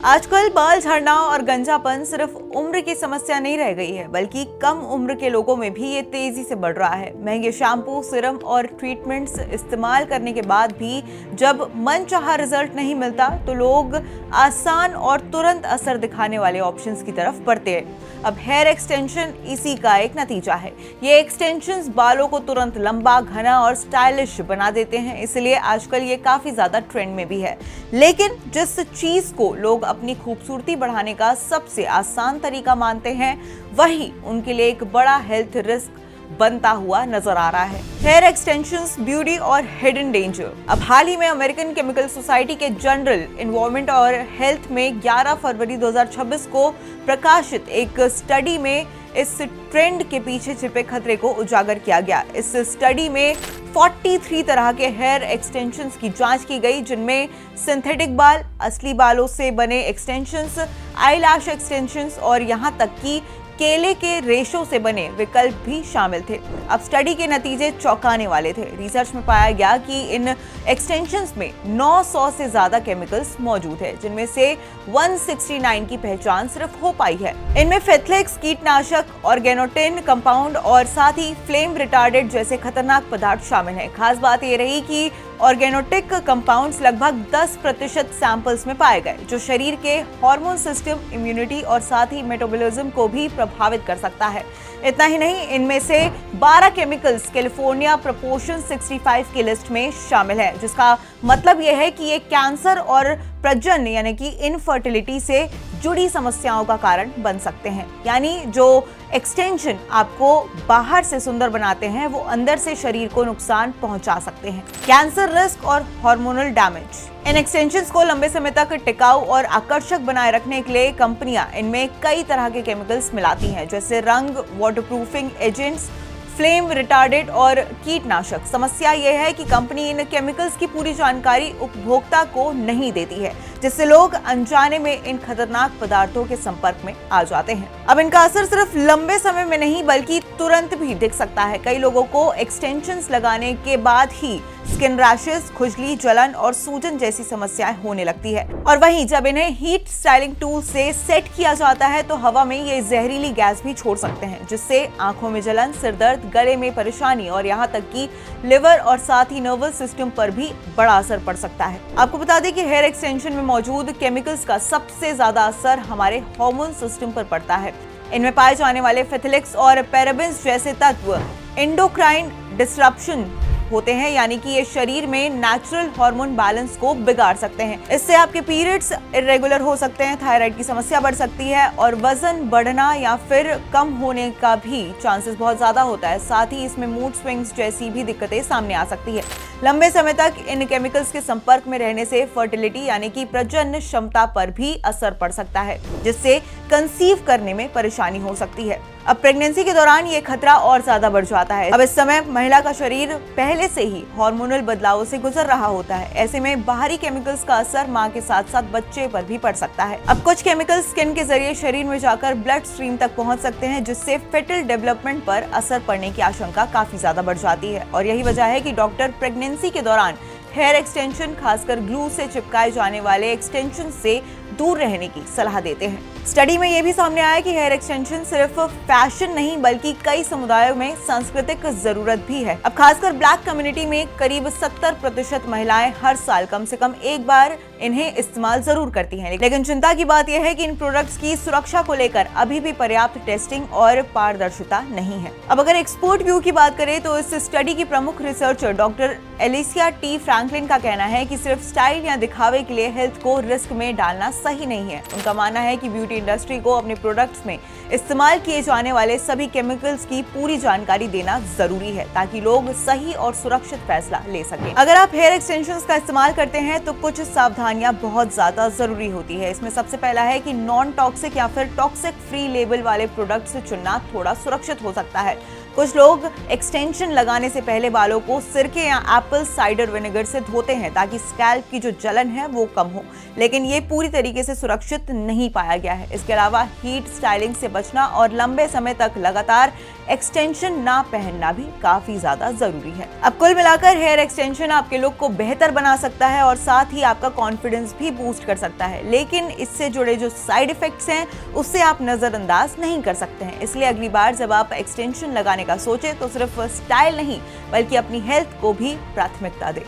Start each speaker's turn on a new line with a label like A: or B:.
A: आजकल बाल झड़ना और गंजापन सिर्फ उम्र की समस्या नहीं रह गई है, बल्कि कम उम्र के लोगों में भी ये तेजी से बढ़ रहा है। महंगे शैम्पू, सीरम और ट्रीटमेंट्स इस्तेमाल करने के बाद भी जब मनचाहा रिजल्ट नहीं मिलता तो लोग आसान और तुरंत असर दिखाने वाले ऑप्शंस की तरफ बढ़ते हैं। अब हेयर एक्सटेंशन इसी का एक नतीजा है। ये एक्सटेंशंस बालों को तुरंत लंबा, घना और स्टाइलिश बना देते हैं, इसलिए आजकल ये काफी ज्यादा ट्रेंड में भी है। लेकिन जिस चीज को लोग अपनी खूबसूरती बढ़ाने का सबसे आसान तरीका मानते हैं, वही उनके लिए एक बड़ा हेल्थ रिस्क बनता हुआ नजर आ रहा है। हेयर एक्सटेंशंस, ब्यूटी और हिडन डेंजर। अब हाल ही में अमेरिकन केमिकल सोसाइटी के जर्नल एनवायरनमेंट और हेल्थ में 11 फरवरी 2026 को प्रकाशित एक स्टडी में इस ट्रेंड के पीछे छिपे खतरे को उजागर किया गया। इस स्टडी में 43 तरह के हेयर एक्सटेंशंस की जांच की गई, जिनमें सिंथेटिक बाल, असली बालों से बने एक्सटेंशंस, आईलैश एक्सटेंशंस और यहां तक कि केले के रेशों से बने विकल्प भी शामिल थे। अब स्टडी के नतीजे चौंकाने वाले थे। रिसर्च में पाया गया कि इन एक्सटेंशंस में 900 से ज्यादा केमिकल्स मौजूद है, जिनमें से 169 की पहचान सिर्फ हो पाई है। इनमें फेथलेक्स कीटनाशक, ऑर्गेनोटिन कंपाउंड और साथ ही फ्लेम रिटार्डेंट जैसे खतरनाक पदार्थ शामिल हैं। खास बात यह रही कि ऑर्गेनोटिक कंपाउंड्स लगभग 10% सैंपल्स में पाए गए, जो शरीर के हार्मोन सिस्टम, इम्यूनिटी और साथ ही मेटाबॉलिज्म को भी प्रभावित कर सकता है। इतना ही नहीं, इनमें से 12 केमिकल्स कैलिफोर्निया प्रोपोर्शन 65 की लिस्ट में शामिल है, जिसका मतलब यह है कि ये कैंसर और प्रजनन यानी कि इनफर्टिलिटी से जुड़ी समस्याओं का कारण बन सकते हैं। यानी जो एक्सटेंशन आपको बाहर से सुंदर बनाते हैं, वो अंदर से शरीर को नुकसान पहुंचा सकते हैं। कैंसर रिस्क और हार्मोनल डैमेज। इन एक्सटेंशंस को लंबे समय तक टिकाऊ और आकर्षक बनाए रखने के लिए कंपनियां इनमें कई तरह के केमिकल्स मिलाती हैं, जैसे रंग, वाटरप्रूफिंग एजेंट्स, फ्लेम रिटार्डेंट और कीटनाशक। समस्या यह है कि कंपनी इन केमिकल्स की पूरी जानकारी उपभोक्ता को नहीं देती है, जिससे लोग अनजाने में इन खतरनाक पदार्थों के संपर्क में आ जाते हैं। अब इनका असर सिर्फ लंबे समय में नहीं बल्कि तुरंत भी दिख सकता है। कई लोगों को एक्सटेंशंस लगाने के बाद ही स्किन रैशेस, खुजली, जलन और सूजन जैसी समस्याएं होने लगती है। और वहीं जब इन्हें हीट स्टाइलिंग टूल से सेट किया जाता है तो हवा में ये जहरीली गैस भी छोड़ सकते हैं, जिससे आंखों में जलन, सिरदर्द, गले में परेशानी और यहाँ तक कि लिवर और साथ ही नर्वस सिस्टम पर भी बड़ा असर पड़ सकता है। आपको बता दें कि हेयर एक्सटेंशन में मौजूद केमिकल्स का सबसे ज्यादा असर हमारे हार्मोन सिस्टम पर पड़ता है। इनमें पाए जाने वाले फेथलेक्स और पैराबेन्स जैसे तत्व एंडोक्राइन डिसरप्शन होते हैं, यानी कि ये शरीर में नेचुरल हार्मोन बैलेंस को बिगाड़ सकते हैं। इससे आपके पीरियड्स इरेगुलर हो सकते हैं, थायराइड की समस्या बढ़ सकती है और वजन बढ़ना या फिर कम होने का भी चांसेस बहुत ज्यादा होता है। साथ ही इसमें मूड स्विंग्स जैसी भी दिक्कतें सामने आ सकती है। लंबे समय तक इन केमिकल्स के संपर्क में रहने से फर्टिलिटी यानी कि प्रजनन क्षमता पर भी असर पड़ सकता है, जिससे कंसीव करने में परेशानी हो सकती है। अब प्रेगनेंसी के दौरान ये खतरा और ज्यादा बढ़ जाता है। अब इस समय महिला का शरीर पहले से ही हार्मोनल बदलावों से गुजर रहा होता है। ऐसे में बाहरी केमिकल्स का असर मां के साथ साथ बच्चे पर भी पड़ सकता है। अब कुछ केमिकल्स स्किन के जरिए शरीर में जाकर ब्लड स्ट्रीम तक पहुंच सकते हैं, जिससे फेटल डेवलपमेंट पर असर पड़ने की आशंका काफी ज्यादा बढ़ जाती है। और यही वजह है कि डॉक्टर प्रेगनेंसी के दौरान हेयर एक्सटेंशन, खासकर ग्लू से चिपकाए जाने वाले एक्सटेंशन से दूर रहने की सलाह देते हैं। स्टडी में यह भी सामने आया कि हेयर एक्सटेंशन सिर्फ फैशन नहीं बल्कि कई समुदायों में सांस्कृतिक जरूरत भी है। अब खासकर ब्लैक कम्युनिटी में करीब 70% महिलाएं हर साल कम से कम एक बार इन्हें इस्तेमाल जरूर करती हैं। लेकिन चिंता की बात यह है कि इन प्रोडक्ट्स की सुरक्षा को लेकर अभी भी पर्याप्त टेस्टिंग और पारदर्शिता नहीं है। अब अगर एक्सपर्ट व्यू की बात करें तो इस स्टडी की प्रमुख researcher doctor Alicia T Franklin का कहना है कि सिर्फ स्टाइल या दिखावे के लिए हेल्थ को रिस्क में डालना सही नहीं है। उनका मानना है कि ब्यूटी इंडस्ट्री को अपने प्रोडक्ट्स में इस्तेमाल किए जाने वाले सभी केमिकल्स की पूरी जानकारी देना जरूरी है, ताकि लोग सही और सुरक्षित फैसला ले सकें। अगर आप हेयर एक्सटेंशंस का इस्तेमाल करते हैं तो कुछ सावधानियां बहुत ज्यादा जरूरी होती है। इसमें सबसे पहला है कि नॉन टॉक्सिक या फिर टॉक्सिक फ्री लेबल वाले प्रोडक्ट्स चुनना थोड़ा सुरक्षित हो सकता है। कुछ लोग एक्सटेंशन लगाने से पहले बालों को सिरके या एप्पल साइडर विनेगर से धोते हैं, ताकि स्कैल्प की जो जलन है वो कम हो, लेकिन ये पूरी तरीके से सुरक्षित नहीं पाया गया है। है। इसके अलावा हीट स्टाइलिंग से बचना और लंबे समय तक लगातार एक्सटेंशन ना पहनना भी काफी ज्यादा जरूरी है। अब कुल मिलाकर हेयर एक्सटेंशन आपके लुक को बेहतर बना सकता है और साथ ही आपका कॉन्फिडेंस भी बूस्ट कर सकता है, लेकिन इससे जुड़े जो साइड इफेक्ट्स हैं उससे आप नजरअंदाज नहीं कर सकते हैं। इसलिए अगली बार जब आप एक्सटेंशन लगाने का सोचें तो सिर्फ स्टाइल नहीं बल्कि अपनी हेल्थ को भी प्राथमिकता दें।